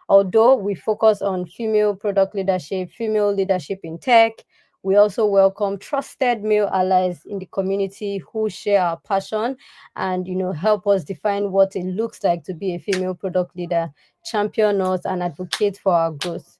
Although we focus on female product leadership, female leadership in tech, we also welcome trusted male allies in the community who share our passion and help us define what it looks like to be a female product leader, champion us, and advocate for our growth.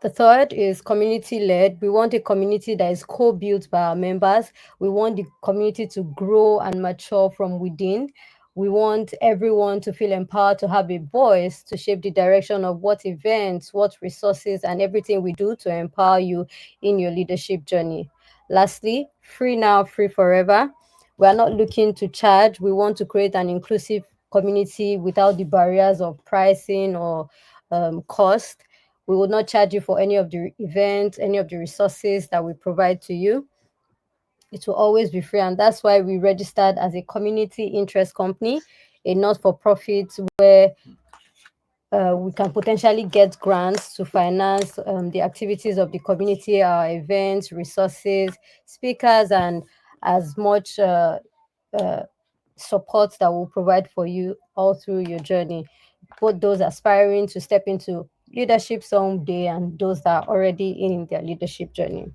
The third is community led. We want a community that is co built by our members. We want the community to grow and mature from within. We want everyone to feel empowered to have a voice to shape the direction of what events, what resources, and everything we do to empower you in your leadership journey. Lastly, free now, free forever. We are not looking to charge. We want to create an inclusive community without the barriers of pricing or cost. We will not charge you for any of the events, any of the resources that we provide to you. It will always be free, and that's why we registered as a community interest company, a not for profit, where we can potentially get grants to finance the activities of the community, our events, resources, speakers, and as much support that we'll provide for you all through your journey, both those aspiring to step into leadership someday and those that are already in their leadership journey.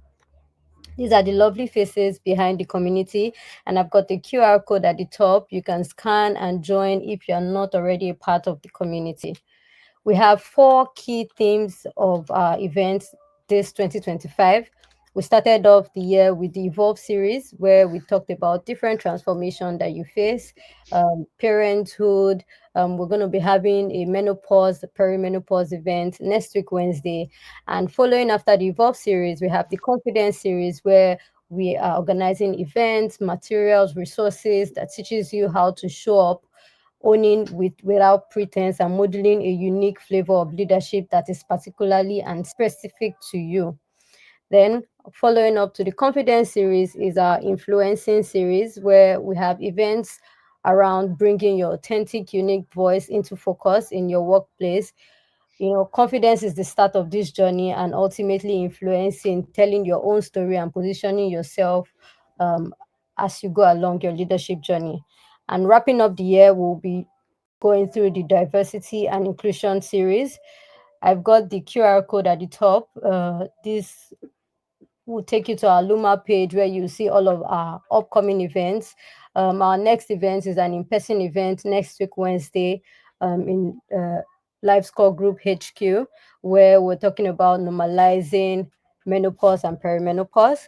These are the lovely faces behind the community, and I've got the QR code at the top. You can scan and join if you're not already a part of the community. We have four key themes of our events this 2025. We started off the year with the Evolve series, where we talked about different transformation that you face, parenthood. We're going to be having a menopause, perimenopause event next week, Wednesday. And following after the Evolve series, we have the Confidence series, where we are organizing events, materials, resources that teaches you how to show up owning without pretense and modeling a unique flavor of leadership that is particularly and specific to you. Then, following up to the confidence series is our influencing series, where we have events around bringing your authentic, unique voice into focus in your workplace. Confidence is the start of this journey, and ultimately influencing, telling your own story and positioning yourself um, as you go along your leadership journey. And wrapping up the year, we'll be going through the diversity and inclusion series. I've got the QR code at the top. This will take you to our Luma page where you see all of our upcoming events. Our next event is an in-person event next week, Wednesday, in Live Score Group HQ, where we're talking about normalizing menopause and perimenopause.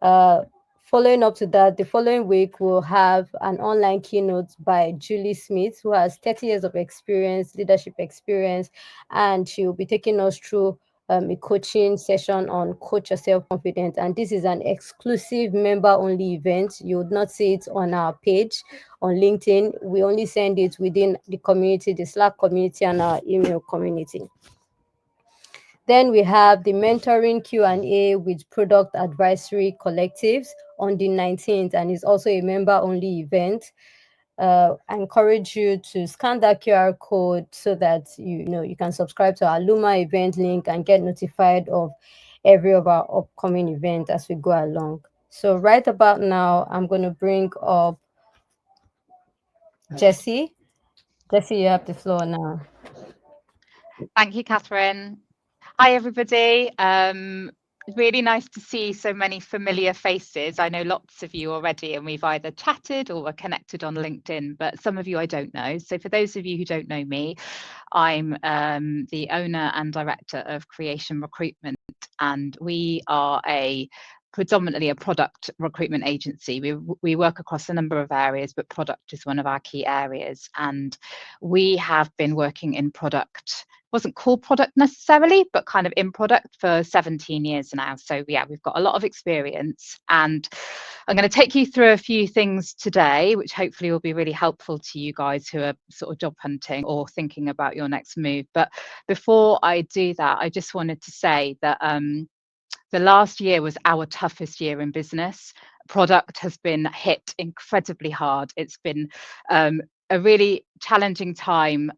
Uh, Following up to that, the following week we'll have an online keynote by Julie Smith, who has 30 years of experience, leadership experience, and she will be taking us through a coaching session on Coach Yourself Confident. And this is an exclusive member-only event. You would not see it on our page on LinkedIn. We only send it within the community, the Slack community, and our email community. Then we have the mentoring Q&A with product advisory collectives on the 19th, and it's also a member-only event. I encourage you to scan that QR code so that you can subscribe to our Luma event link and get notified of every of our upcoming events as we go along. So right about now, I'm going to bring up Jessie. Jessie, you have the floor now. Thank you, Catherine. Hi, everybody. Really nice to see so many familiar faces. I know lots of you already, and we've either chatted or we're connected on LinkedIn, but some of you I don't know. So for those of you who don't know me, I'm the owner and director of Creation Recruitment, and we are predominantly a product recruitment agency. We work across a number of areas, but product is one of our key areas. And we have been working in product, wasn't called product necessarily, but kind of in product for 17 years now. So yeah, we've got a lot of experience, and I'm going to take you through a few things today, which hopefully will be really helpful to you guys who are sort of job hunting or thinking about your next move. But before I do that, I just wanted to say that the last year was our toughest year in business. Product has been hit incredibly hard. It's been a really challenging time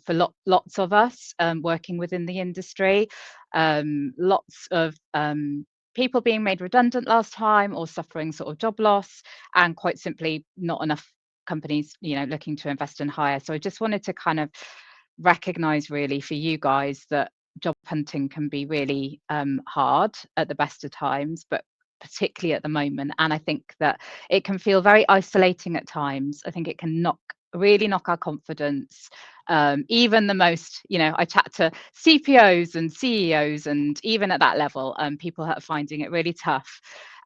for lots of us working within the industry. Lots of people being made redundant last time or suffering sort of job loss, and quite simply not enough companies looking to invest and hire. So I just wanted to kind of recognize really for you guys that job hunting can be really hard at the best of times, but particularly at the moment. And I think that it can feel very isolating at times. I think it can really knock our confidence. Even the most, I chat to CPOs and CEOs, and even at that level, people are finding it really tough.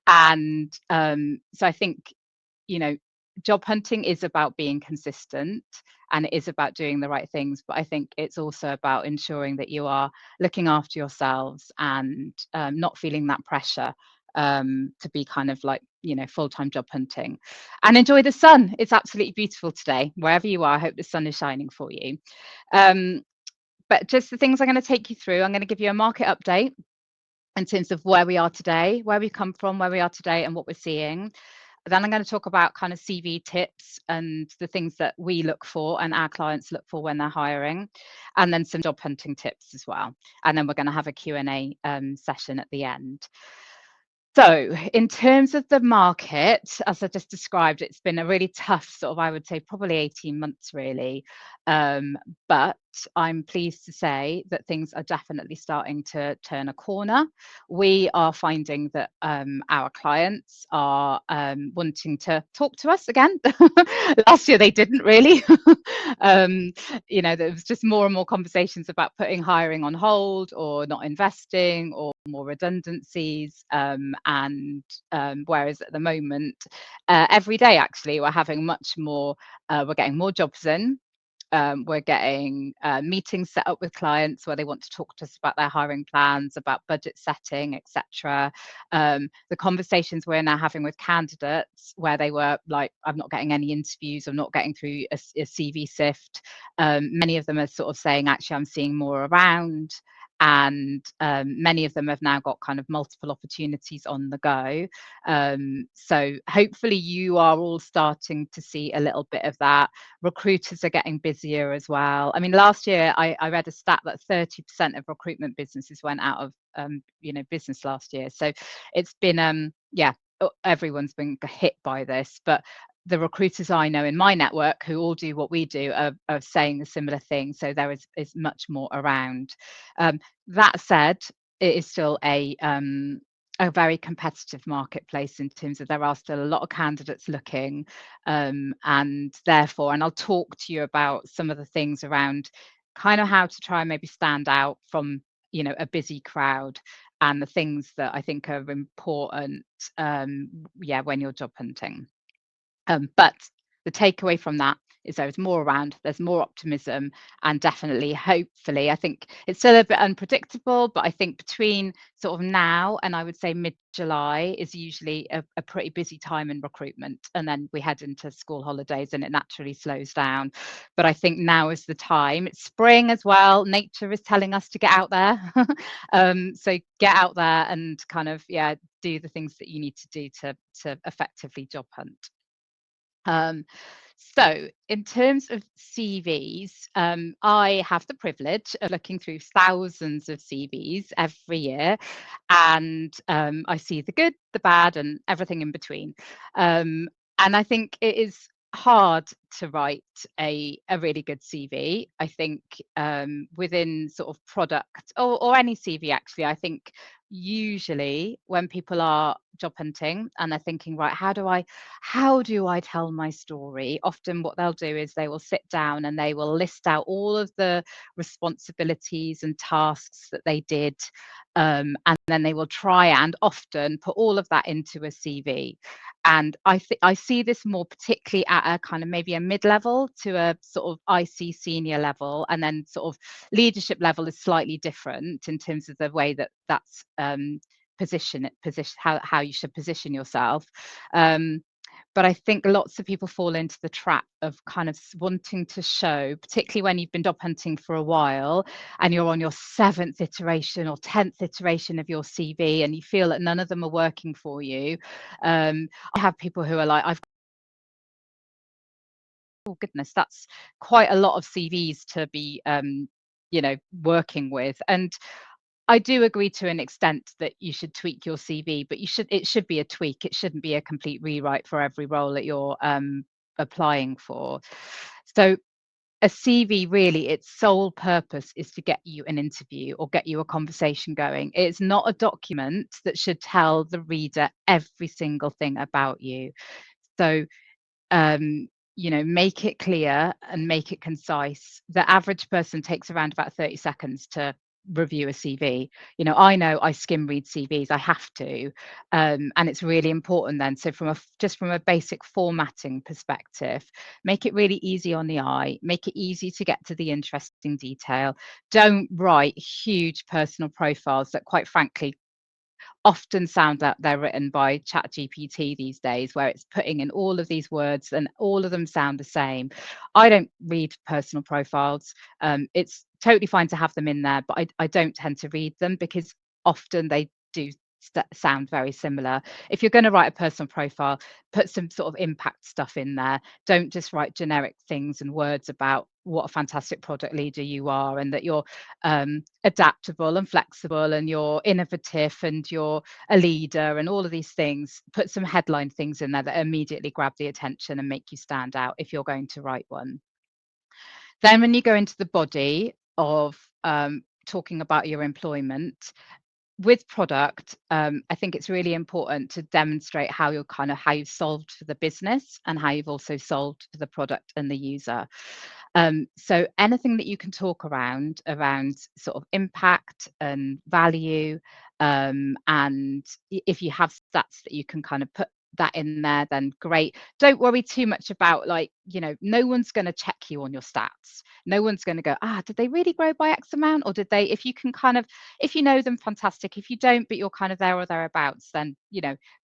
And so I think, you know, job hunting is about being consistent, and it is about doing the right things. But I think it's also about ensuring that you are looking after yourselves and not feeling that pressure to be kind of like, full-time job hunting. And enjoy the sun. It's absolutely beautiful today, wherever you are. I hope the sun is shining for you. But just the things I'm going to take you through, I'm going to give you a market update in terms of where we are today, where we've come from, where we are today, and what we're seeing. Then I'm going to talk about kind of CV tips and the things that we look for and our clients look for when they're hiring, and then some job hunting tips as well. And then we're going to have a Q&A session at the end. So in terms of the market, as I just described, it's been a really tough sort of, I would say, probably 18 months really. But I'm pleased to say that things are definitely starting to turn a corner. We are finding that our clients are wanting to talk to us again. Last year they didn't really. There was just more and more conversations about putting hiring on hold or not investing or more redundancies. Whereas at the moment, every day actually, we're having much more, we're getting more jobs in. We're getting meetings set up with clients where they want to talk to us about their hiring plans, about budget setting, etc. The conversations we're now having with candidates where they were like, I'm not getting any interviews, I'm not getting through a CV sift. Many of them are sort of saying, actually, I'm seeing more around. And many of them have now got kind of multiple opportunities on the go. So hopefully you are all starting to see a little bit of that. Recruiters are getting busier as well. I mean, last year I read a stat that 30% of recruitment businesses went out of business last year. So it's been everyone's been hit by this, but the recruiters I know in my network who all do what we do are saying a similar thing. So there is much more around. That said, it is still a very competitive marketplace in terms of there are still a lot of candidates looking, and therefore, and I'll talk to you about some of the things around kind of how to try and maybe stand out from a busy crowd, and the things that I think are important when you're job hunting. But the takeaway from that is there's more around, there's more optimism, and definitely, hopefully, I think it's still a bit unpredictable, but I think between sort of now and I would say mid-July is usually a pretty busy time in recruitment. And then we head into school holidays and it naturally slows down. But I think now is the time. It's spring as well. Nature is telling us to get out there. So get out there and kind of, do the things that you need to do to effectively job hunt. So in terms of CVs, I have the privilege of looking through thousands of CVs every year, and I see the good, the bad, and everything in between. And I think it is hard to write a really good CV. I think within sort of product or any CV actually, I think usually when people are job hunting and they're thinking, right, how do I tell my story? Often what they'll do is they will sit down and they will list out all of the responsibilities and tasks that they did, and then they will try and often put all of that into a CV. And I see this more particularly at a kind of maybe a mid-level to a sort of IC senior level, and then sort of leadership level is slightly different in terms of the way that's position how you should position yourself. But I think lots of people fall into the trap of kind of wanting to show, particularly when you've been job hunting for a while and you're on your 7th iteration or 10th iteration of your CV and you feel that none of them are working for you. I have people who are like, oh goodness, that's quite a lot of CVs to be working with. And I do agree to an extent that you should tweak your CV, but it should be a tweak. It shouldn't be a complete rewrite for every role that you're applying for. So a CV, really, its sole purpose is to get you an interview or get you a conversation going. It's not a document that should tell the reader every single thing about you. So, um, make it clear and make it concise. The average person takes around about 30 seconds to review a CV. I know I skim read CVs, I have to. And it's really important then. So just from a basic formatting perspective, make it really easy on the eye, make it easy to get to the interesting detail. Don't write huge personal profiles that, quite frankly, often sound that they're written by ChatGPT these days, where it's putting in all of these words and all of them sound the same. I don't read personal profiles. It's totally fine to have them in there, but I don't tend to read them because often they do sound very similar. If you're going to write a personal profile, put some sort of impact stuff in there. Don't just write generic things and words about what a fantastic product leader you are, and that you're adaptable and flexible and you're innovative and you're a leader and all of these things. Put some headline things in there that immediately grab the attention and make you stand out if you're going to write one. Then when you go into the body of talking about your employment, with product, I think it's really important to demonstrate how you've solved for the business and how you've also solved for the product and the user. So anything that you can talk around sort of impact and value, and if you have stats that you can kind of put that in there, then great. Don't worry too much about, like, no one's going to check you on your stats. No one's going to go, did they really grow by X amount, or did they? If you can kind of, if you know them, fantastic. If you don't, but you're kind of there or thereabouts, then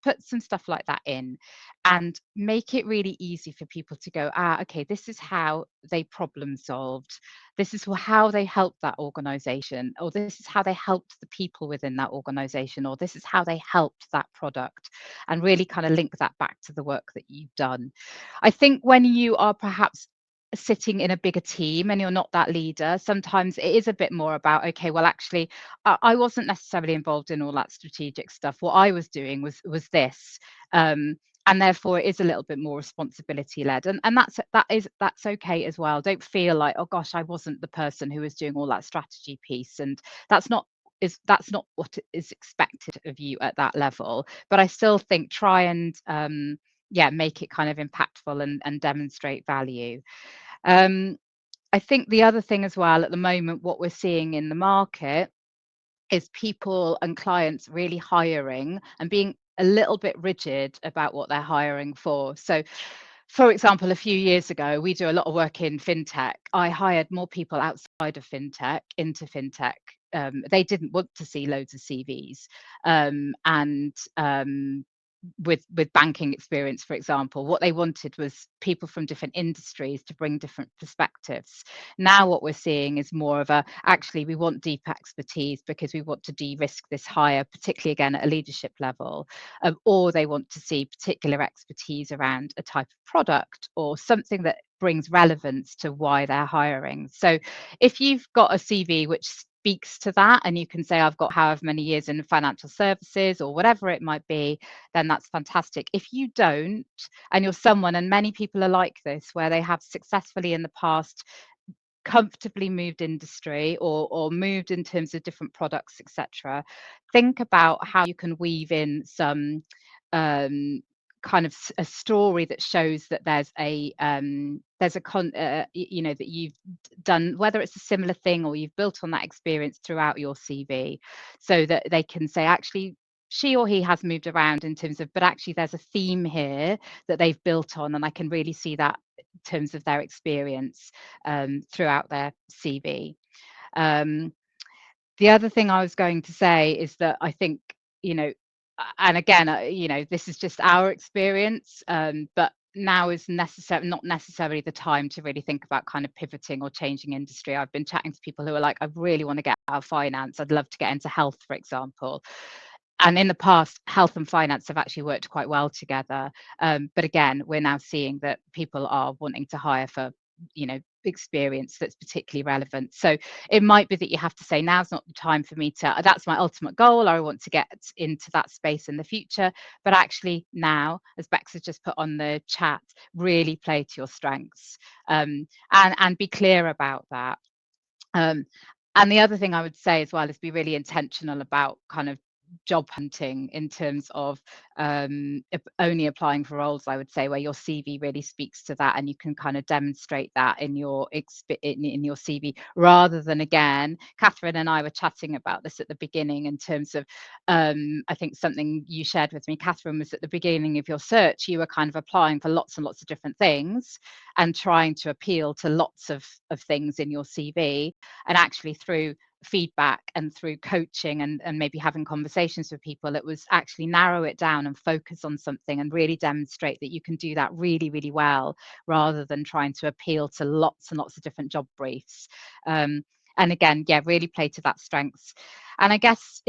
put some stuff like that in, and make it really easy for people to go, okay, this is how they problem solved, this is how they helped that organization, or this is how they helped the people within that organization, or this is how they helped that product, and really kind of link that back to the work that you've done. I think when you are perhaps sitting in a bigger team and you're not that leader, sometimes it is a bit more about, okay, well, actually, I wasn't necessarily involved in all that strategic stuff. What I was doing was this, and therefore it is a little bit more responsibility led, and that's okay as well. Don't feel like, oh gosh, I wasn't the person who was doing all that strategy piece, and that's not what is expected of you at that level. But I still think, try and make it kind of impactful and demonstrate value. I think the other thing as well, at the moment, what we're seeing in the market is people and clients really hiring and being a little bit rigid about what they're hiring for. So, for example, a few years ago, we do a lot of work in fintech. I hired more people outside of fintech into fintech. They didn't want to see loads of CVs, and with banking experience, for example, what they wanted was people from different industries to bring different perspectives. Now what we're seeing is more of actually, we want deep expertise because we want to de-risk this hire, particularly again at a leadership level, or they want to see particular expertise around a type of product or something that brings relevance to why they're hiring. So if you've got a CV which speaks to that, and you can say, I've got however many years in financial services or whatever it might be, then that's fantastic. If you don't, and you're someone, and many people are like this, where they have successfully in the past comfortably moved industry or moved in terms of different products, etc., think about how you can weave in some kind of a story that shows that there's a that you've done, whether it's a similar thing or you've built on that experience throughout your CV, so that they can say, actually, she or he has moved around in terms of, but actually there's a theme here that they've built on, and I can really see that in terms of their experience throughout their CV. The other thing I was going to say is that I think, and again, this is just our experience, but now is not necessarily the time to really think about kind of pivoting or changing industry. I've been chatting to people who are like, I really want to get out of finance. I'd love to get into health, for example. And in the past, health and finance have actually worked quite well together. But again, we're now seeing that people are wanting to hire for, experience that's particularly relevant. So it might be that you have to say, now's not the time for me to, that's my ultimate goal, or I want to get into that space in the future. But actually now, as Bex has just put on the chat, really play to your strengths, and be clear about that. um, and the other thing I would say as well is be really intentional about kind of job hunting, in terms of only applying for roles, I would say, where your CV really speaks to that, and you can kind of demonstrate that in your in your CV, rather than, again, Catherine and I were chatting about this at the beginning, in terms of I think something you shared with me, Catherine, was at the beginning of your search, you were kind of applying for lots and lots of different things and trying to appeal to lots of things in your CV. And actually, through feedback and through coaching, and maybe having conversations with people, it was actually narrow it down and focus on something, and really demonstrate that you can do that really, really well, rather than trying to appeal to lots and lots of different job briefs. And again, yeah, really play to that strengths. And I guess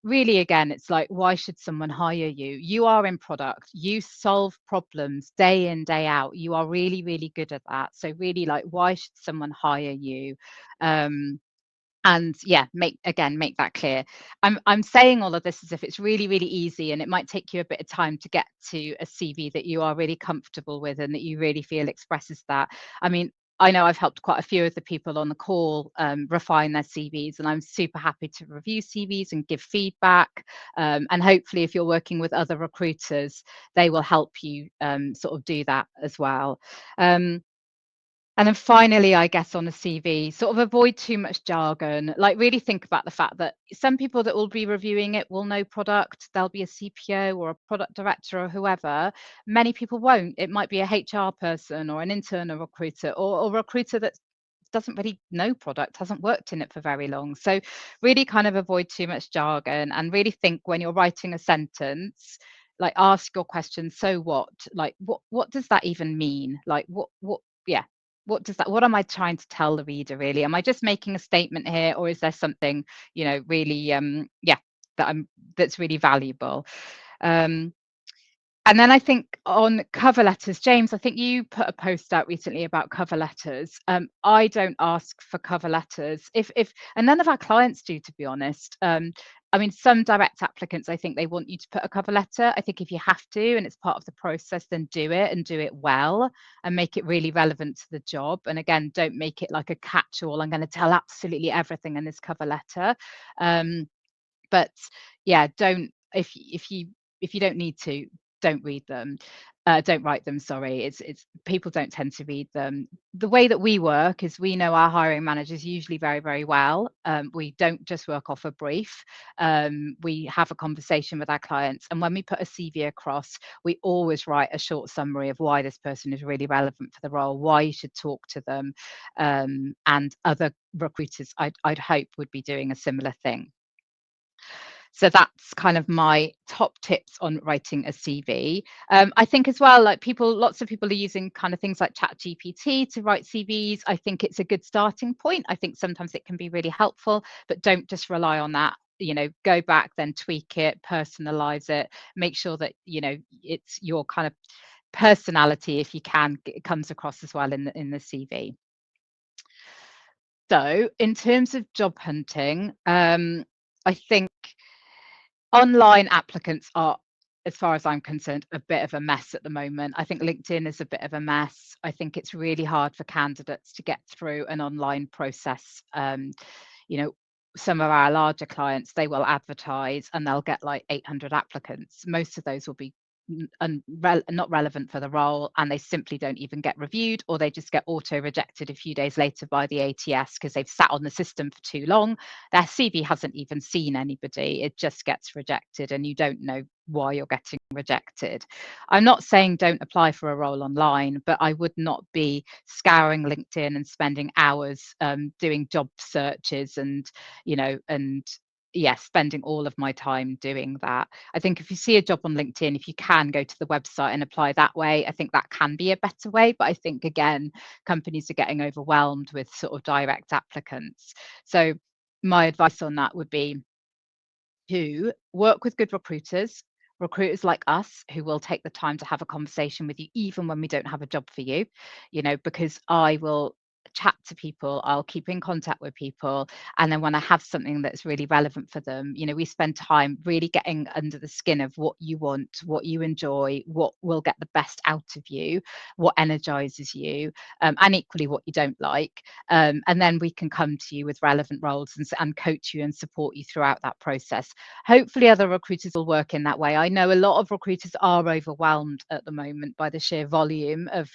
really, again, it's like, why should someone hire you? You are in product, you solve problems day in, day out, you are really, really good at that. So really, like, why should someone hire you? And yeah, make that clear. I'm saying all of this as if it's really, really easy, and it might take you a bit of time to get to a CV that you are really comfortable with, and that you really feel expresses that. I mean, I know I've helped quite a few of the people on the call refine their CVs, and I'm super happy to review CVs and give feedback. And hopefully, if you're working with other recruiters, they will help you sort of do that as well. And then finally, I guess, on a CV, sort of avoid too much jargon. Like, really think about the fact that some people that will be reviewing it will know product. They'll be a CPO or a product director or whoever. Many people won't. It might be a HR person or an internal recruiter, or a recruiter that doesn't really know product, hasn't worked in it for very long. So really kind of avoid too much jargon, and really think, when you're writing a sentence, like, ask your question, so what? Like, what does that even mean? Like, yeah, what am I trying to tell the reader, really? Am I just making a statement here, or is there something, really, yeah, that's really valuable? um and then I think, on cover letters, James, I think you put a post out recently about cover letters. I don't ask for cover letters, and none of our clients do, to be honest. I mean, some direct applicants, I think they want you to put a cover letter. I think if you have to, and it's part of the process, then do it, and do it well, and make it really relevant to the job. And again, don't make it like a catch-all. I'm going to tell absolutely everything in this cover letter. But yeah, don't, if you don't need to, don't read them. Don't write them, sorry. It's people don't tend to read them. The way that we work is, we know our hiring managers usually very, very well. We don't just work off a brief. We have a conversation with our clients, and when we put a CV across, we always write a short summary of why this person is really relevant for the role, why you should talk to them. And other recruiters, I'd hope, would be doing a similar thing. So that's kind of my top tips on writing a CV. I think as well, like, lots of people are using kind of things like ChatGPT to write CVs. I think it's a good starting point. I think sometimes it can be really helpful, but don't just rely on that. Go back, then tweak it, personalize it, make sure that, it's your kind of personality, if you can, it comes across as well in the CV. So in terms of job hunting, I think online applicants are, as far as I'm concerned, a bit of a mess at the moment. I think LinkedIn is a bit of a mess. I think it's really hard for candidates to get through an online process. You know, some of our larger clients, they will advertise and they'll get like 800 applicants. Most of those will be not relevant for the role, and they simply don't even get reviewed, or they just get auto rejected a few days later by the ATS because they've sat on the system for too long. Their CV hasn't even seen anybody, it just gets rejected, and you don't know why you're getting rejected. I'm not saying don't apply for a role online, but I would not be scouring LinkedIn and spending hours doing job searches, and yeah, spending all of my time doing that. I think if you see a job on LinkedIn, if you can go to the website and apply that way, I think that can be a better way. But I think, again, companies are getting overwhelmed with sort of direct applicants. So my advice on that would be to work with good recruiters like us, who will take the time to have a conversation with you, even when we don't have a job for you, because I will chat to people, I'll keep in contact with people, and then when I have something that's really relevant for them, we spend time really getting under the skin of what you want, what you enjoy, what will get the best out of you, what energizes you, and equally what you don't like. And then we can come to you with relevant roles and coach you and support you throughout that process. Hopefully other recruiters will work in that way. I know a lot of recruiters are overwhelmed at the moment by the sheer volume of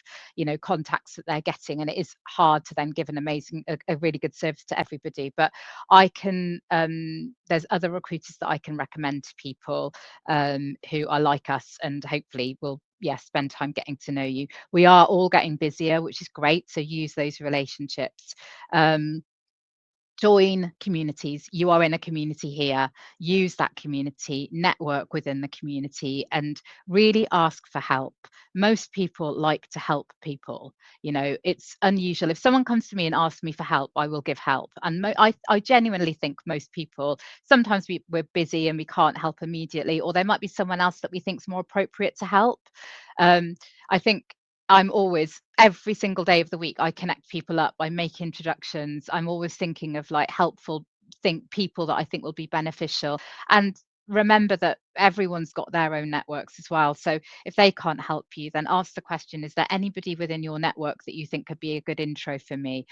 contacts that they're getting, and it is hard to then give a really good service to everybody. But I can there's other recruiters that I can recommend to people who are like us, and hopefully will spend time getting to know you. We are all getting busier, which is great, so use those relationships. Join communities. You are in a community here. Use that community, network within the community, and really ask for help. Most people like to help people. It's unusual. If someone comes to me and asks me for help, I will give help. And I genuinely think most people, sometimes we're busy and we can't help immediately, or there might be someone else that we think is more appropriate to help. I think I'm always, every single day of the week, I connect people up, I make introductions. I'm always thinking of helpful people that I think will be beneficial. And remember that everyone's got their own networks as well. So if they can't help you, then ask the question, is there anybody within your network that you think could be a good intro for me?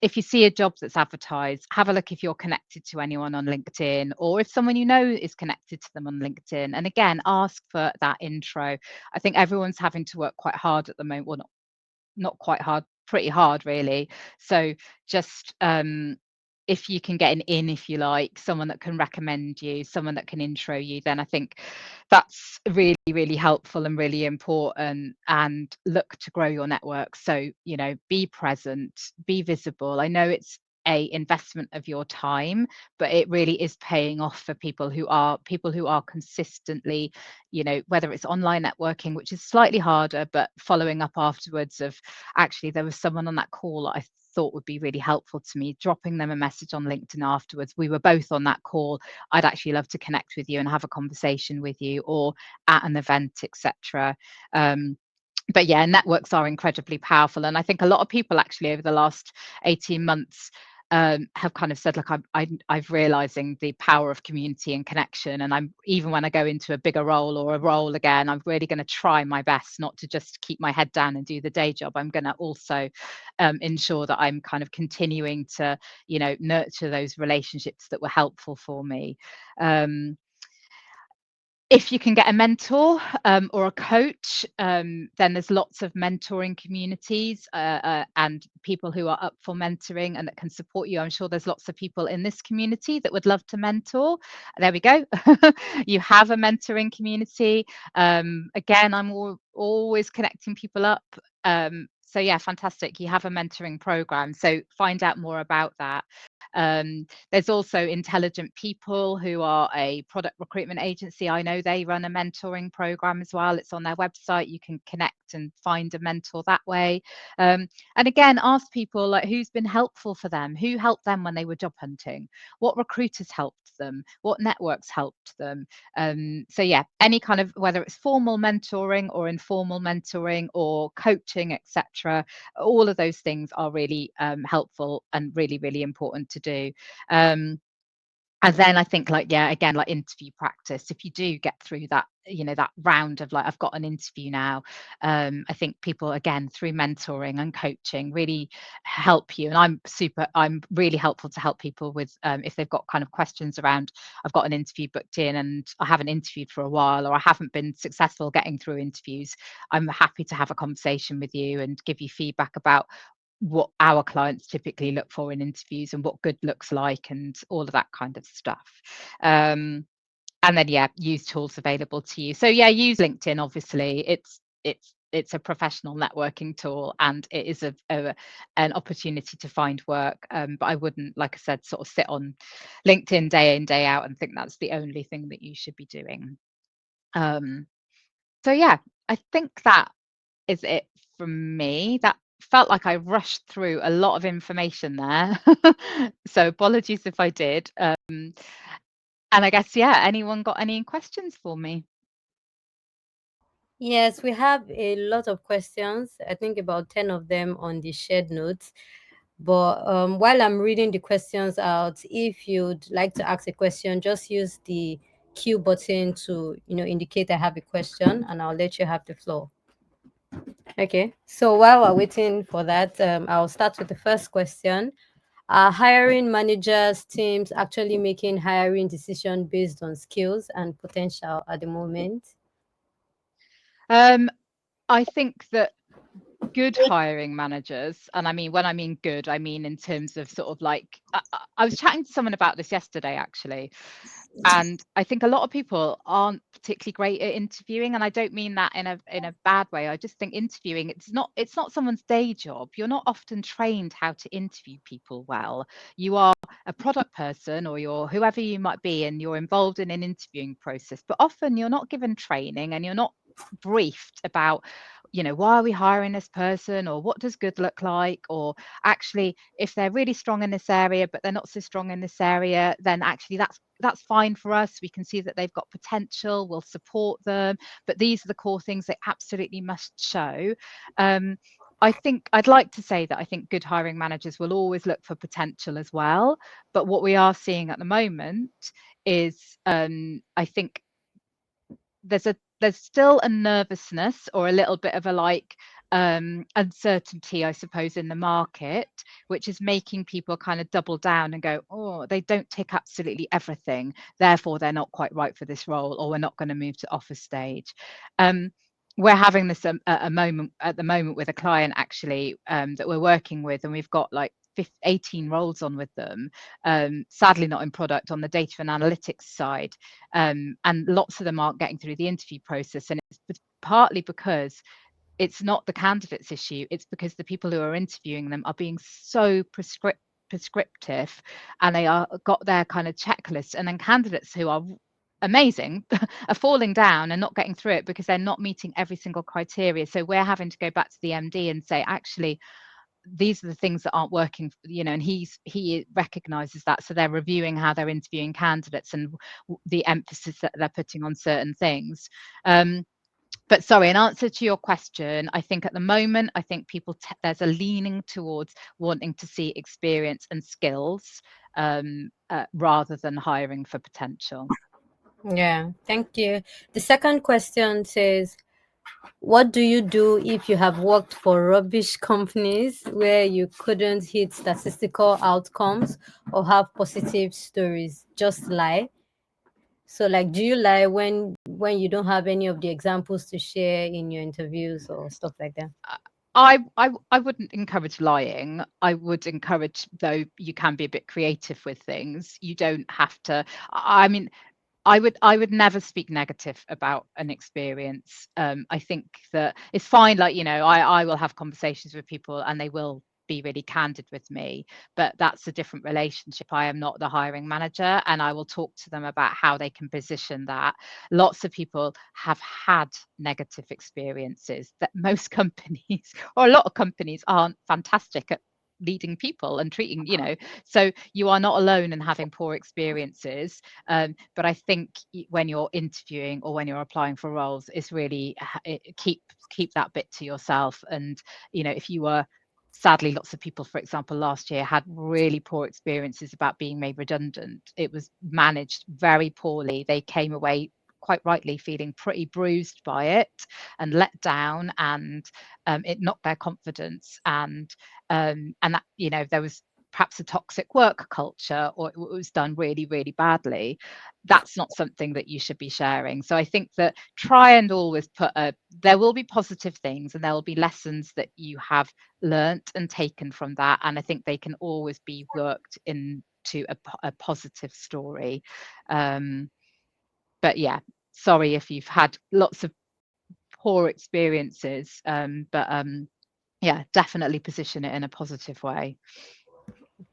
If you see a job that's advertised, have a look if you're connected to anyone on LinkedIn, or if someone you know is connected to them on LinkedIn. And again, ask for that intro. I think everyone's having to work quite hard at the moment. Well, not quite hard, pretty hard really. So just if you can get an in, if you like, someone that can recommend you, someone that can intro you, then I think that's really, really helpful and really important. And look to grow your network. So, be present, be visible. I know it's a investment of your time, but it really is paying off for people who are consistently, whether it's online networking, which is slightly harder, but following up afterwards of, actually, there was someone on that call that I thought would be really helpful to me, dropping them a message on LinkedIn afterwards. We were both on that call. I'd actually love to connect with you and have a conversation with you, or at an event, etc. But yeah, networks are incredibly powerful. And I think a lot of people actually over the last 18 months have kind of said, look, I've realizing the power of community and connection. And I'm, even when I go into a bigger role or a role again, I'm really going to try my best not to just keep my head down and do the day job. I'm going to also ensure that I'm kind of continuing to, nurture those relationships that were helpful for me. If you can get a mentor or a coach, then there's lots of mentoring communities and people who are up for mentoring and that can support you. I'm sure there's lots of people in this community that would love to mentor. There we go. You have a mentoring community. Again, I'm always connecting people up. So yeah, fantastic. You have a mentoring program. So find out more about that. There's also Intelligent People, who are a product recruitment agency. I know they run a mentoring program as well. It's on their website. You can connect and find a mentor that way. And again, ask people who's been helpful for them, who helped them when they were job hunting, what recruiters helped them, what networks helped them. So yeah, any kind of, whether it's formal mentoring or informal mentoring or coaching, etc., all of those things are really helpful and really, really important to do. And then I think again, interview practice, if you do get through that, that round of I've got an interview now, I think people, again, through mentoring and coaching, really help you. And I'm really helpful to help people with if they've got kind of questions around, I've got an interview booked in and I haven't interviewed for a while, or I haven't been successful getting through interviews. I'm happy to have a conversation with you and give you feedback about what our clients typically look for in interviews and what good looks like and all of that kind of stuff. And then use tools available to you. So use LinkedIn. Obviously, it's a professional networking tool, and it is an opportunity to find work. But I wouldn't, like I said, sort of sit on LinkedIn day in, day out and think that's the only thing that you should be doing. So I think that is it from me. That felt like I rushed through a lot of information there. So apologies if I did. And I guess, anyone got any questions for me? Yes, we have a lot of questions. I think about 10 of them on the shared notes. But while I'm reading the questions out, if you'd like to ask a question, just use the Q button to, indicate I have a question, and I'll let you have the floor. Okay. So while we're waiting for that, I'll start with the first question. Are hiring managers teams actually making hiring decision based on skills and potential at the moment? Um, I think that good hiring managers, and I mean, when I mean good, I mean in terms of sort of like, I was chatting to someone about this yesterday actually, and I think a lot of people aren't particularly great at interviewing, and I don't mean that in a bad way. I just think interviewing, it's not someone's day job. You're not often trained how to interview people well. You are a product person, or you're whoever you might be, and you're involved in an interviewing process, but often you're not given training and you're not briefed about, why are we hiring this person, or what does good look like, or actually if they're really strong in this area but they're not so strong in this area, then actually that's fine for us. We can see that they've got potential, we'll support them, but these are the core things they absolutely must show. I think I'd like to say that I think good hiring managers will always look for potential as well, but what we are seeing at the moment is, I think there's still a nervousness, or a little bit of a like, uncertainty, I suppose, in the market, which is making people kind of double down and go, oh, they don't tick absolutely everything, therefore they're not quite right for this role, or we're not going to move to offer stage. We're having this a moment at the moment with a client actually, that we're working with, and we've got like 18 roles on with them, sadly not in product, on the data and analytics side, and lots of them aren't getting through the interview process, and it's partly because it's not the candidate's issue, it's because the people who are interviewing them are being so prescriptive, and they are got their kind of checklist, and then candidates who are amazing are falling down and not getting through it because they're not meeting every single criteria. So we're having to go back to the MD and say, actually, these are the things that aren't working, and he recognizes that, so they're reviewing how they're interviewing candidates and the emphasis that they're putting on certain things. But sorry, in answer to your question, I think at the moment, I think there's a leaning towards wanting to see experience and skills, rather than hiring for potential. Yeah, thank you. The second question says, what do you do if you have worked for rubbish companies where you couldn't hit statistical outcomes or have positive stories? Just lie. So, like, do you lie when you don't have any of the examples to share in your interviews or stuff like that? I wouldn't encourage lying. I would encourage, though, you can be a bit creative with things. You don't have to. I mean, I would never speak negative about an experience. I think that it's fine. Like, I will have conversations with people and they will be really candid with me, but that's a different relationship. I am not the hiring manager, and I will talk to them about how they can position that. Lots of people have had negative experiences that most companies or a lot of companies aren't fantastic at leading people and treating, so you are not alone in having poor experiences. But I think when you're interviewing or when you're applying for roles, it's really keep that bit to yourself. And if you were, sadly, lots of people, for example, last year had really poor experiences about being made redundant. It was managed very poorly. They came away quite rightly feeling pretty bruised by it and let down, and it knocked their confidence, and that, there was perhaps a toxic work culture, or it was done really, really badly. That's not something that you should be sharing. So I think that try and always there will be positive things and there will be lessons that you have learnt and taken from that, and I think they can always be worked into a positive story. But yeah, sorry if you've had lots of poor experiences, but yeah, definitely position it in a positive way.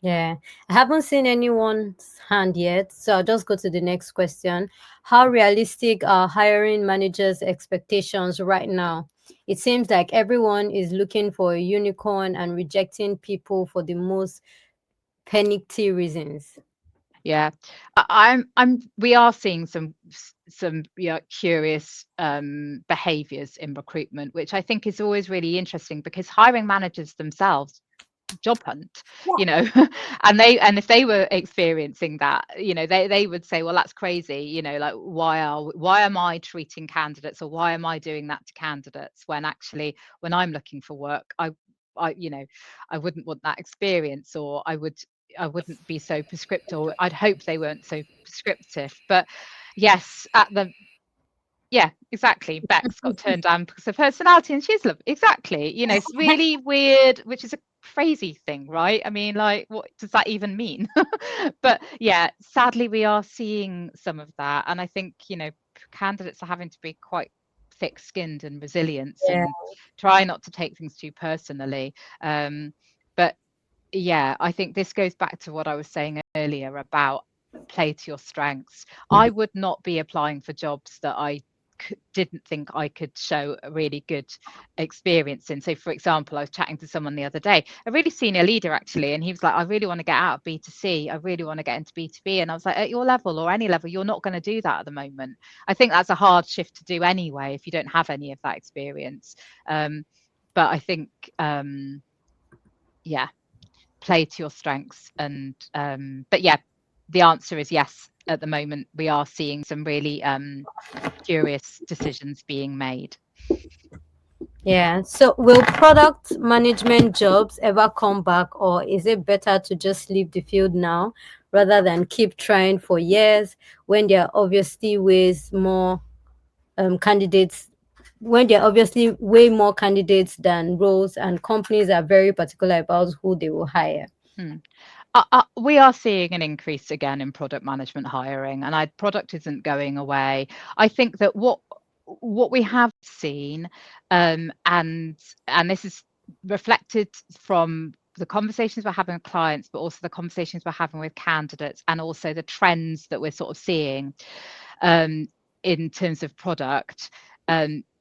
Yeah, I haven't seen anyone's hand yet, so I'll just go to the next question. How realistic are hiring managers' expectations right now? It seems like everyone is looking for a unicorn and rejecting people for the most panicky reasons. Yeah, we are seeing some curious behaviors in recruitment, which I think is always really interesting, because hiring managers themselves job hunt, Yeah. and if they were experiencing that, they would say, well, that's crazy, like, why am I treating candidates, or why am I doing that to candidates, when actually, when I'm looking for work, I wouldn't want that experience, or I wouldn't be so prescriptive, or I'd hope they weren't so prescriptive. But yes, yeah, exactly. Bex got turned down because of personality, and she's lovely. Exactly. It's really weird, which is a crazy thing, right? I mean, like, what does that even mean? But yeah, sadly, we are seeing some of that. And I think, candidates are having to be quite thick-skinned and resilient, Yeah. and try not to take things too personally. But yeah, I think this goes back to what I was saying earlier about play to your strengths. I would not be applying for jobs that I didn't think I could show a really good experience in. So, for example, I was chatting to someone the other day, a really senior leader actually, and he was like, I really want to get out of B2C. I really want to get into B2B. And I was like, at your level or any level, you're not going to do that at the moment. I think that's a hard shift to do anyway if you don't have any of that experience. But I think, yeah, play to your strengths. And but yeah, the answer is yes. At the moment, we are seeing some really curious decisions being made. Yeah. So, will product management jobs ever come back, or is it better to just leave the field now rather than keep trying for years when there are obviously ways more candidates, when there are obviously way more candidates than roles, and companies are very particular about who they will hire? Hmm. We are seeing an increase again in product management hiring, and product isn't going away. I think that what we have seen, and this is reflected from the conversations we're having with clients, but also the conversations we're having with candidates, and also the trends that we're sort of seeing um, in terms of product.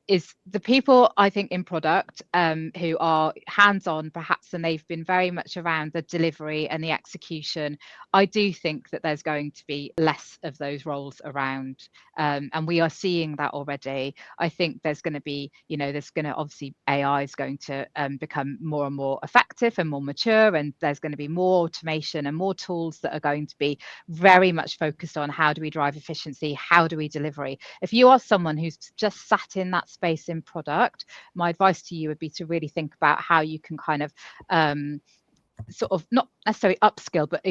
Is the people, I think, in product who are hands-on perhaps, and they've been very much around the delivery and the execution. I do think that there's going to be less of those roles around, and we are seeing that already. I think there's going to be, there's going to, obviously, AI is going to become more and more effective and more mature, and there's going to be more automation and more tools that are going to be very much focused on how do we drive efficiency, how do we delivery. If you are someone who's just sat in that space in product, my advice to you would be to really think about how you can kind of sort of not necessarily upskill, but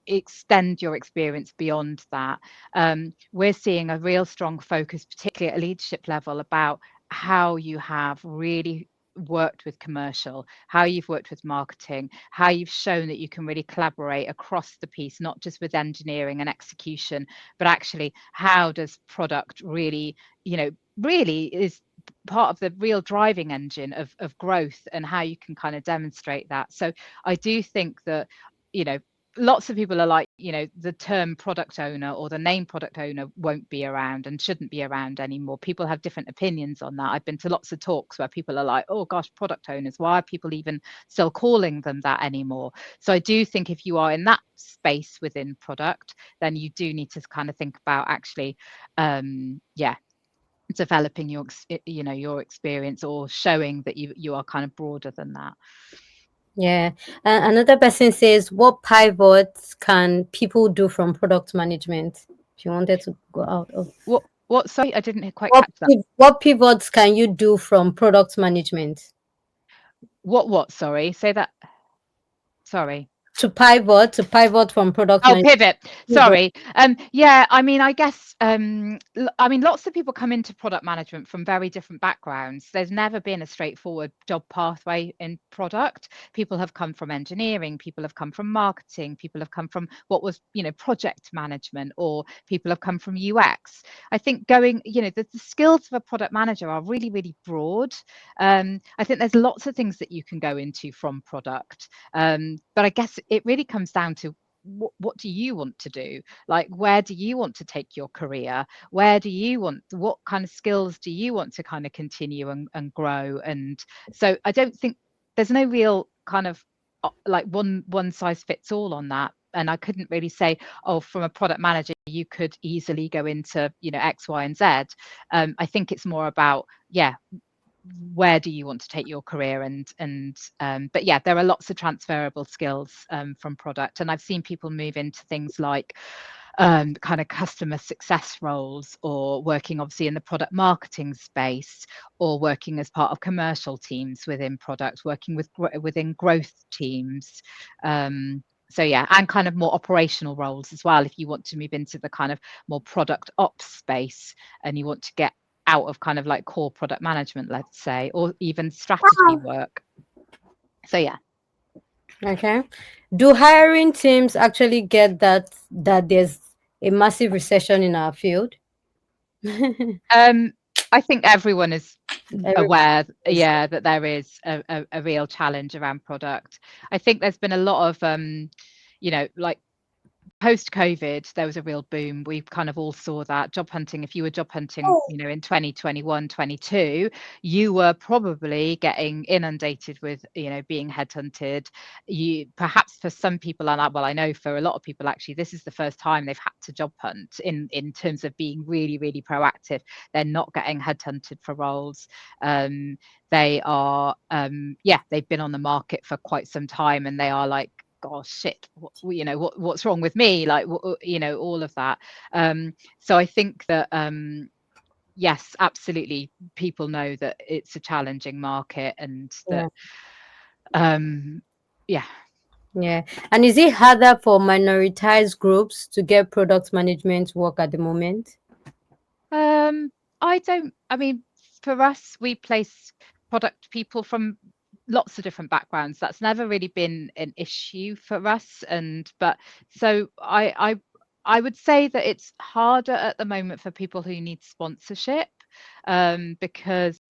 extend your experience beyond that. We're seeing a real strong focus, particularly at a leadership level, about how you have really worked with commercial, how you've worked with marketing, how you've shown that you can really collaborate across the piece, not just with engineering and execution, but actually how does product really, really is part of the real driving engine of growth, and how you can kind of demonstrate that. So I do think that, lots of people are like, the term product owner or the name product owner won't be around and shouldn't be around anymore. People have different opinions on that. I've been to lots of talks where people are like, oh gosh, product owners, why are people even still calling them that anymore? So I do think if you are in that space within product, then you do need to kind of think about actually, yeah, developing your experience, or showing that you are kind of broader than that. Yeah. Another person says, what pivots can people do from product management? If you wanted to go out of What sorry, I didn't quite catch that. what pivots can you do from product management? What sorry, say that. Sorry. To pivot from product Oh, management. pivot. Pivot. Sorry. Yeah, I mean, I guess, I mean, lots of people come into product management from very different backgrounds. There's never been a straightforward job pathway in product. People have come from engineering, people have come from marketing, people have come from what was, project management, or people have come from UX. I think the skills of a product manager are really, really broad. I think there's lots of things that you can go into from product. But I guess it really comes down to what do you want to do? Like, where do you want to take your career? What kind of skills do you want to kind of continue and grow? And so I don't think there's no real kind of like one size fits all on that. And I couldn't really say, oh, from a product manager, you could easily go into, X, Y, and Z. I think it's more about, yeah, where do you want to take your career, but yeah, there are lots of transferable skills from product, and I've seen people move into things like kind of customer success roles, or working obviously in the product marketing space, or working as part of commercial teams within product, working within growth teams. So yeah, and kind of more operational roles as well, if you want to move into the kind of more product ops space and you want to get out of kind of like core product management, let's say, or even strategy work. So yeah. Okay. Do hiring teams actually get that there's a massive recession in our field? um I think everyone is Everybody aware, is. yeah, that there is a real challenge around product. I think there's been a lot of like post COVID, there was a real boom. We kind of all saw that job hunting. If you were job hunting, in 2021, 22, you were probably getting inundated with, being headhunted. You perhaps for some people, and I know for a lot of people, actually, this is the first time they've had to job hunt in terms of being really, really proactive. They're not getting headhunted for roles. They are, they've been on the market for quite some time, and they are like, gosh, shit, what's wrong with me, like, all of that. So I think that yes, absolutely, people know that it's a challenging market, and Yeah. that yeah. Yeah. And is it harder for minoritized groups to get product management work at the moment? um I mean, for us, we place product people from lots of different backgrounds. That's never really been an issue for us. And but so I would say that it's harder at the moment for people who need sponsorship, because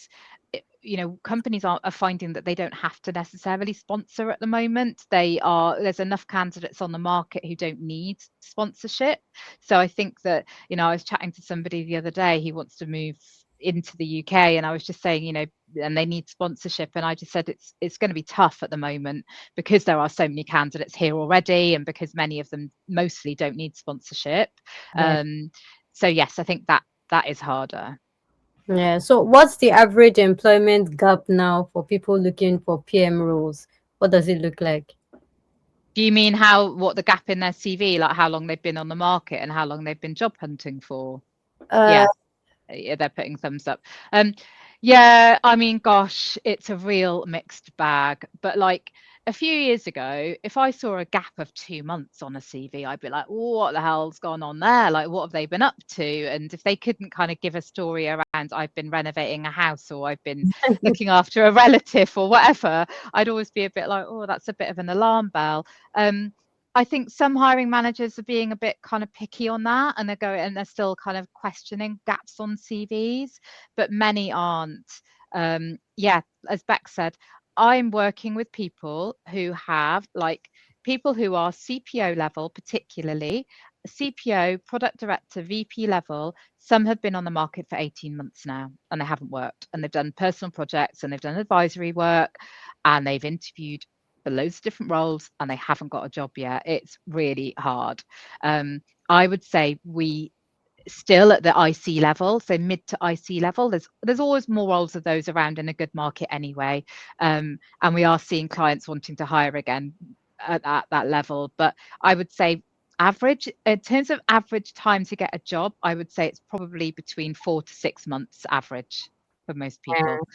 companies are finding that they don't have to necessarily sponsor at the moment. There's enough candidates on the market who don't need sponsorship. So I think that, I was chatting to somebody the other day, he wants to move into the UK, and I was just saying, and they need sponsorship, and I just said it's going to be tough at the moment, because there are so many candidates here already, and because many of them mostly don't need sponsorship. Yeah. So yes, I think that is harder. Yeah. So what's the average employment gap now for people looking for PM roles? What does it look like? Do you mean what the gap in their CV, like how long they've been on the market and how long they've been job hunting for? Uh Yeah. Yeah, they're putting thumbs up. Yeah, I mean, gosh, it's a real mixed bag. But like a few years ago, if I saw a gap of 2 months on a CV, I'd be like, what the hell's gone on there? Like, what have they been up to? And if they couldn't kind of give a story around, I've been renovating a house, or I've been looking after a relative, or whatever, I'd always be a bit like, oh, that's a bit of an alarm bell. I think some hiring managers are being a bit kind of picky on that, and they're still kind of questioning gaps on CVs, but many aren't. Yeah, as Beck said, I'm working with people who have, like, people who are CPO level, particularly CPO, product director, VP level. Some have been on the market for 18 months now, and they haven't worked, and they've done personal projects, and they've done advisory work, and they've interviewed for loads of different roles, and they haven't got a job yet. It's really hard. I would say we still at the IC level, so mid to IC level, there's always more roles of those around in a good market anyway, and we are seeing clients wanting to hire again at that level. But I would say average, in terms of average time to get a job, I would say it's probably between 4 to 6 months average for most people.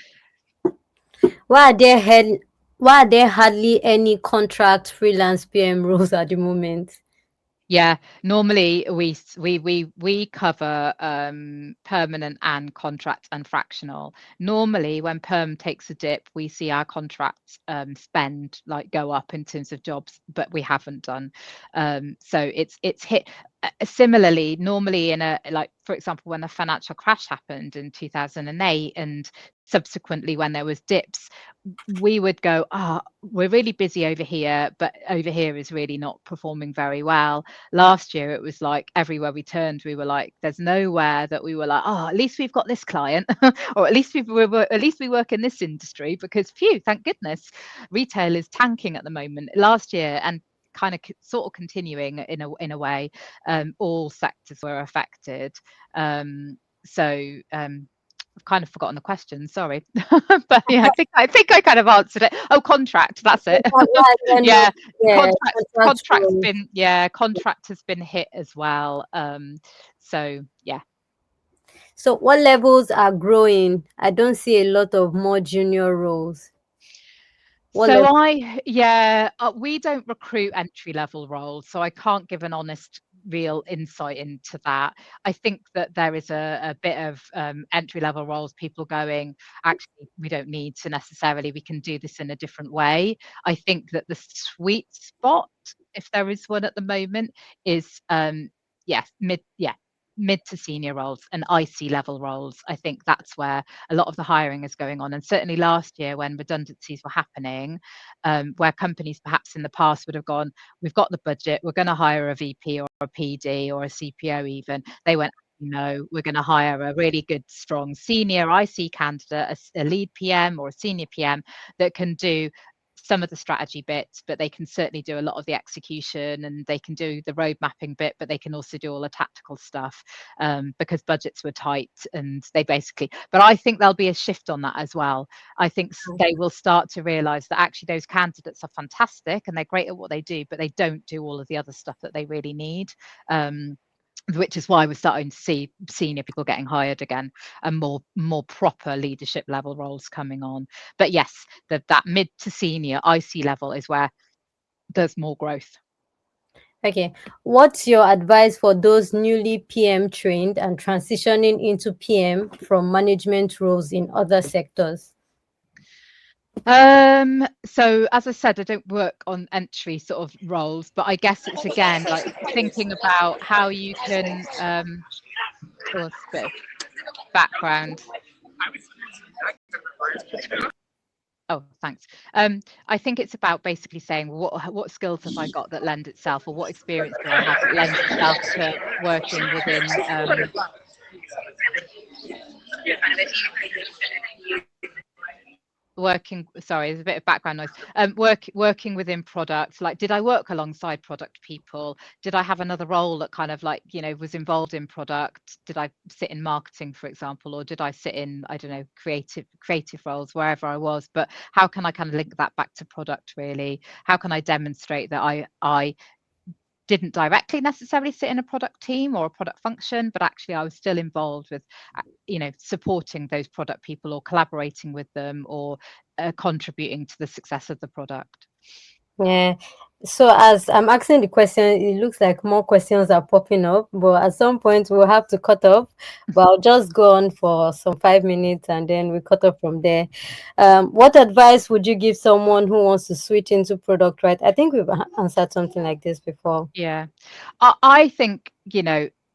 why are there head why are there hardly any contract freelance PM roles at the moment? Yeah, normally we cover permanent and contract and fractional. Normally, when perm takes a dip, we see our contract spend like go up in terms of jobs, but we haven't done. So it's hit. Similarly, normally in a, like, for example, when the financial crash happened in 2008, and subsequently when there was dips, we would go, we're really busy over here, but over here is really not performing very well. Last year it was like everywhere we turned, we were like, there's nowhere that we were like, at least we've got this client, or at least we work in this industry, because phew, thank goodness, retail is tanking at the moment. Last year, and kind of sort of continuing in a way, all sectors were affected. So I've kind of forgotten the question, sorry. But yeah, I think I kind of answered it. Oh, contract, that's it. No, Yeah, yeah, contract contract's roles. been, yeah, contract has been hit as well. So yeah. So what levels are growing? I don't see a lot of more junior roles. What So level? yeah, we don't recruit entry level roles, so I can't give an honest, real insight into that. I think that there is a bit of entry level roles, people going, actually, we don't need to necessarily, we can do this in a different way. I think that the sweet spot, if there is one at the moment, is yes, mid to senior roles and IC level roles. I think that's where a lot of the hiring is going on. And certainly last year when redundancies were happening, where companies perhaps in the past would have gone, we've got the budget, we're going to hire a VP or a PD or a CPO even. They went, no, we're going to hire a really good, strong senior IC candidate, a lead PM or a senior PM that can do some of the strategy bits, but they can certainly do a lot of the execution and they can do the road mapping bit, but they can also do all the tactical stuff, because budgets were tight and they basically, but I think there'll be a shift on that as well. I think they will start to realize that actually those candidates are fantastic and they're great at what they do, but they don't do all of the other stuff that they really need. Which is why we're starting to see senior people getting hired again and more proper leadership level roles coming on. But yes, that mid to senior IC level is where there's more growth. Okay. What's your advice for those newly PM trained and transitioning into PM from management roles in other sectors? So as I said, I don't work on entry sort of roles, but I guess it's again like thinking about how you can oh, it's a bit of background. Oh, thanks. I think it's about basically saying what skills have I got that lend itself, or what experience do I have that lends itself to working within working, sorry, there's a bit of background noise. Working within products, like did I work alongside product people? Did I have another role that kind of like, was involved in product? Did I sit in marketing, for example, or did I sit in, I don't know, creative roles wherever I was? But how can I kind of link that back to product really? How can I demonstrate that I didn't directly necessarily sit in a product team or a product function, but actually I was still involved with, supporting those product people or collaborating with them or contributing to the success of the product. Yeah. So as I'm asking the question, it looks like more questions are popping up, but at some point we'll have to cut off. But I'll just go on for some 5 minutes and then we cut off from there. What advice would you give someone who wants to switch into product, right? I think we've answered something like this before. Yeah, I think,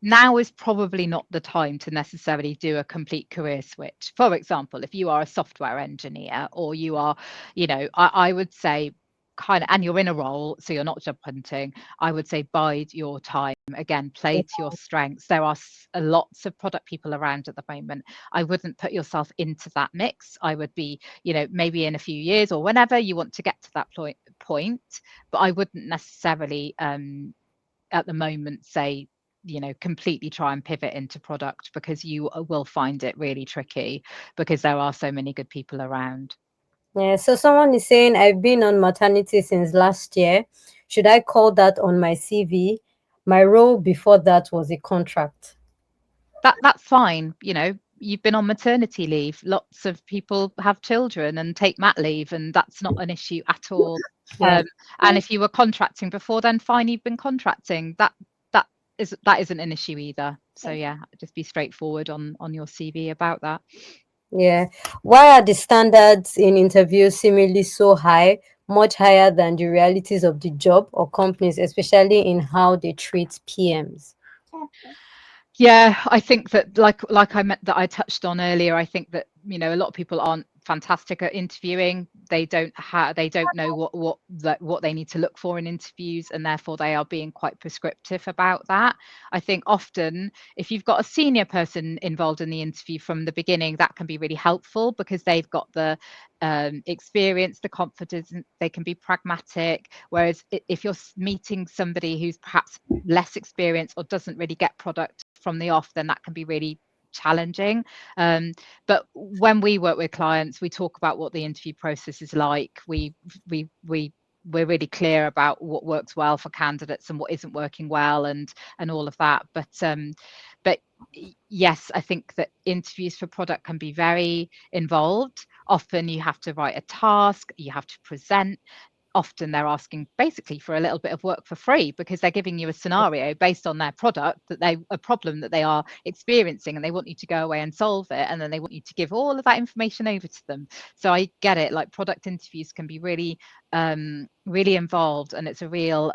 now is probably not the time to necessarily do a complete career switch. For example, if you are a software engineer or you are, I would say kind of, and you're in a role, so you're not job hunting, I would say bide your time. Again, play to your strengths. There are lots of product people around at the moment. I wouldn't put yourself into that mix. I would be, maybe in a few years or whenever you want to get to that point, but I wouldn't necessarily at the moment say, completely try and pivot into product, because you will find it really tricky because there are so many good people around. Yeah, so someone is saying I've been on maternity since last year. Should I call that on my CV? My role before that was a contract. That's fine. You've been on maternity leave. Lots of people have children and take mat leave, and that's not an issue at all. Yeah. And if you were contracting before, then fine, you've been contracting. That isn't an issue either. So yeah, just be straightforward on your CV about that. Yeah. Why are the standards in interviews seemingly so high, much higher than the realities of the job or companies, especially in how they treat PMs? Yeah, I think that like I meant that I touched on earlier, I think that, a lot of people aren't fantastic at interviewing. They don't know what they need to look for in interviews, and therefore they are being quite prescriptive about that. I think often if you've got a senior person involved in the interview from the beginning, that can be really helpful because they've got the experience, the confidence, and they can be pragmatic. Whereas if you're meeting somebody who's perhaps less experienced or doesn't really get product from the off, then that can be really challenging. But when we work with clients, we talk about what the interview process is like. We're really clear about what works well for candidates and what isn't working well, and all of that. But yes, I think that interviews for product can be very involved. Often you have to write a task, you have to present. Often they're asking basically for a little bit of work for free, because they're giving you a scenario based on their product, a problem that they are experiencing, and they want you to go away and solve it, and then they want you to give all of that information over to them. So I get it, like product interviews can be really really involved, and it's a real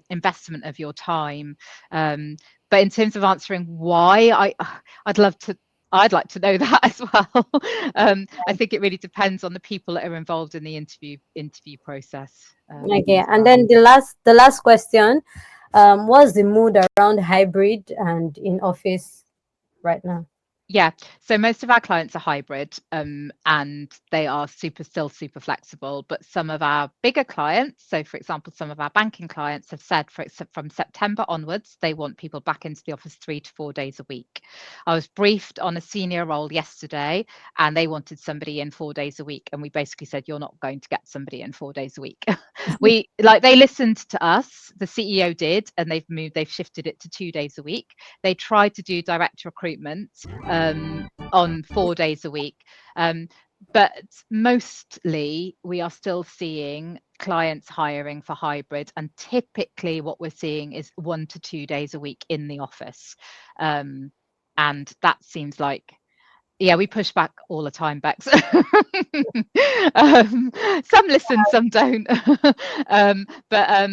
investment of your time. But in terms of answering why, I'd love to I'd like to know that as well. I think it really depends on the people that are involved in the interview process, Okay, as and well. then the last question, what's the mood around hybrid and in office right now? Yeah, so most of our clients are hybrid, and they are still super flexible. But some of our bigger clients, so for example, some of our banking clients have said from September onwards, they want people back into the office 3 to 4 days a week. I was briefed on a senior role yesterday, and they wanted somebody in 4 days a week, and we basically said, you're not going to get somebody in 4 days a week. They listened to us, the CEO did, and they've shifted it to 2 days a week. They tried to do direct recruitment on 4 days a week. But mostly we are still seeing clients hiring for hybrid, and typically what we're seeing is 1 to 2 days a week in the office. And that seems like, yeah, we push back all the time, Bex. Some listen, some don't. um, but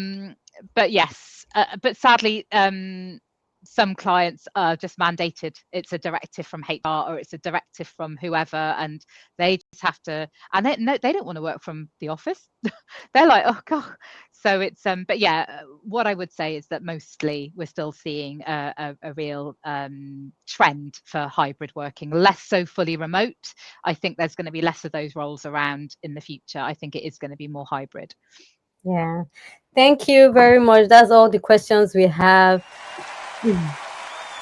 but yes, but sadly, some clients are just mandated. It's a directive from HR, or it's a directive from whoever, and they just have to. And they don't want to work from the office. They're like, oh god. So it's but yeah, what I would say is that mostly we're still seeing a real trend for hybrid working, less so fully remote. I think there's going to be less of those roles around in the future. I think it is going to be more hybrid. Yeah. Thank you very much. That's all the questions we have.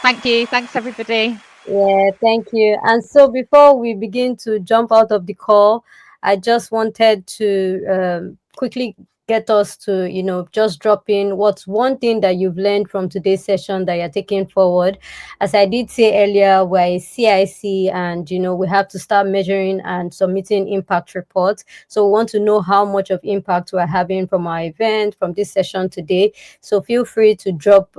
Thank you. Thanks, everybody. Yeah, thank you. And so before we begin to jump out of the call, I just wanted to quickly get us to, just drop in what's one thing that you've learned from today's session that you're taking forward. As I did say earlier, we're a CIC, and, we have to start measuring and submitting impact reports. So we want to know how much of impact we're having from our event, from this session today. So feel free to drop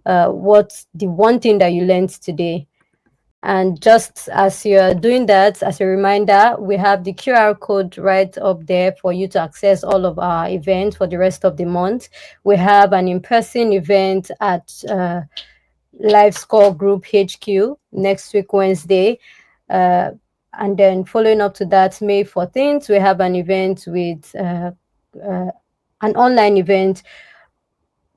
what's the one thing that you learned today. And just as you're doing that, as a reminder, we have the QR code right up there for you to access all of our events for the rest of the month. We have an in-person event at Live Score Group HQ next week, Wednesday. Uh, and then following up to that, May 14th, we have an event with an online event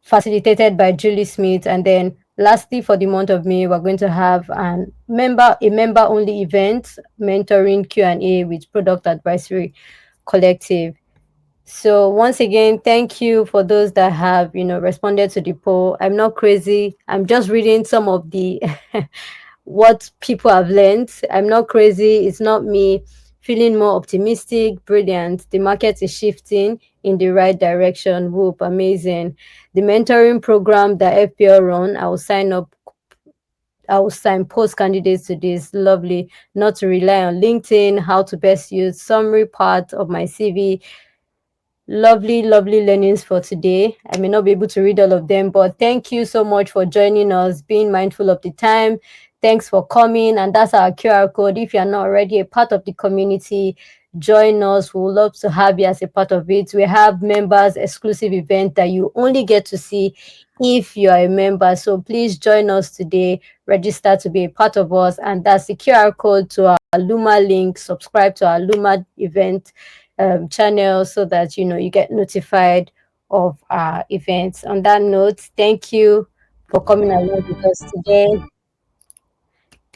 facilitated by Julie Smith. And then lastly, for the month of May, we're going to have a member only event, mentoring Q&A with Product Advisory Collective. So once again, thank you for those that have, responded to the poll. I'm not crazy. I'm just reading some of the what people have learned. I'm not crazy. It's not me. Feeling more optimistic. Brilliant. The market is shifting in the right direction. Whoop, amazing. The mentoring program that FPL run, I will sign up. I will signpost candidates to this. Lovely. Not to rely on LinkedIn. How to best use summary part of my CV. Lovely, lovely learnings for today. I may not be able to read all of them, but thank you so much for joining us, being mindful of the time. Thanks for coming. And that's our QR code. If you're not already a part of the community, join us. We would love to have you as a part of it. We have members exclusive event that you only get to see if you are a member. So please join us today. Register to be a part of us. And that's the QR code to our Luma link. Subscribe to our Luma event channel so that you get notified of our events. On that note, thank you for coming along with us today.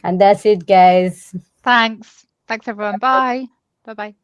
And that's it, guys. Thanks. Thanks, everyone. Bye. Bye bye.